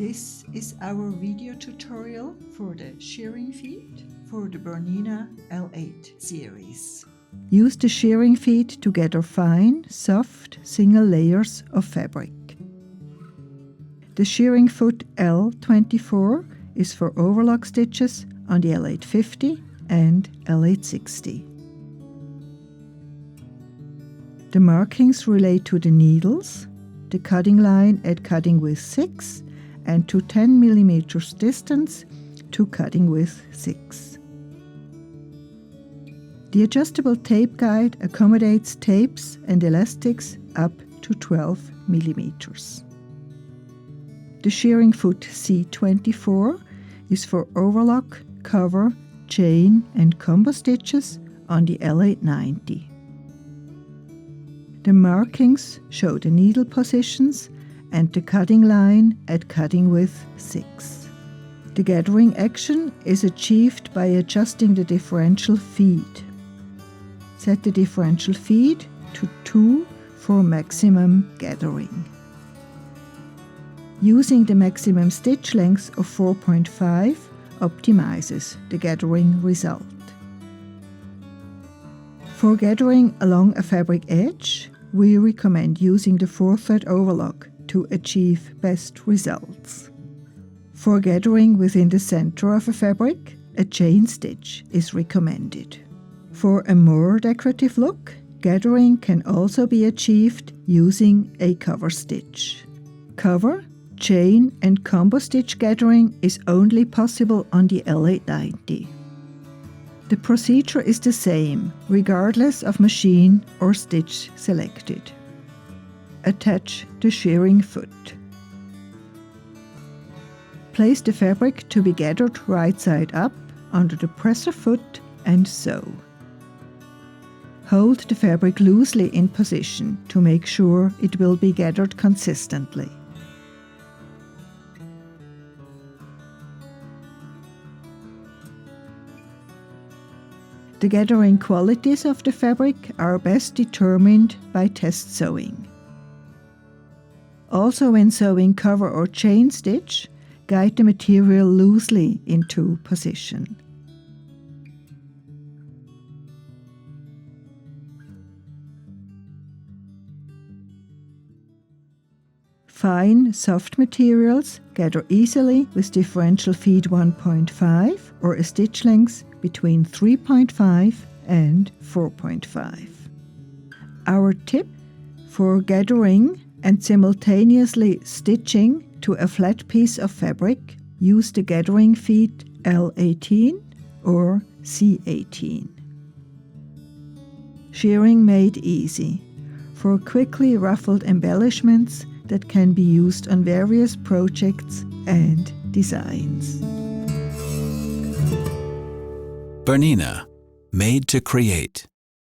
This is our video tutorial for the Shirring Feet for the BERNINA L8 series. Use the Shirring Feet to gather fine, soft, single layers of fabric. The Shirring Foot L24 is for overlock stitches on the L850 and L860. The markings relate to the needles, the cutting line at cutting width 6 and to 10 mm distance to cutting width 6. The adjustable tape guide accommodates tapes and elastics up to 12 mm. The Shirring Foot C24 is for overlock, cover, chain and combo stitches on the L890. The markings show the needle positions and the cutting line at cutting width 6. The gathering action is achieved by adjusting the differential feed. Set the differential feed to 2 for maximum gathering. Using the maximum stitch length of 4.5 optimizes the gathering result. For gathering along a fabric edge, we recommend using the 4-thread overlock to achieve best results. For gathering within the center of a fabric, a chain stitch is recommended. For a more decorative look, gathering can also be achieved using a cover stitch. Cover, chain and combo stitch gathering is only possible on the L890. The procedure is the same, regardless of machine or stitch selected. Attach the Shirring Foot. Place the fabric to be gathered right side up under the presser foot and sew. Hold the fabric loosely in position to make sure it will be gathered consistently. The gathering qualities of the fabric are best determined by test sewing. Also, when sewing cover or chain stitch, guide the material loosely into position. Fine, soft materials gather easily with differential feed 1.5 or a stitch length between 3.5 and 4.5. Our tip for gathering and simultaneously stitching to a flat piece of fabric, use the gathering feet L18 or C18. Shirring made easy for quickly ruffled embellishments that can be used on various projects and designs. BERNINA, made to create.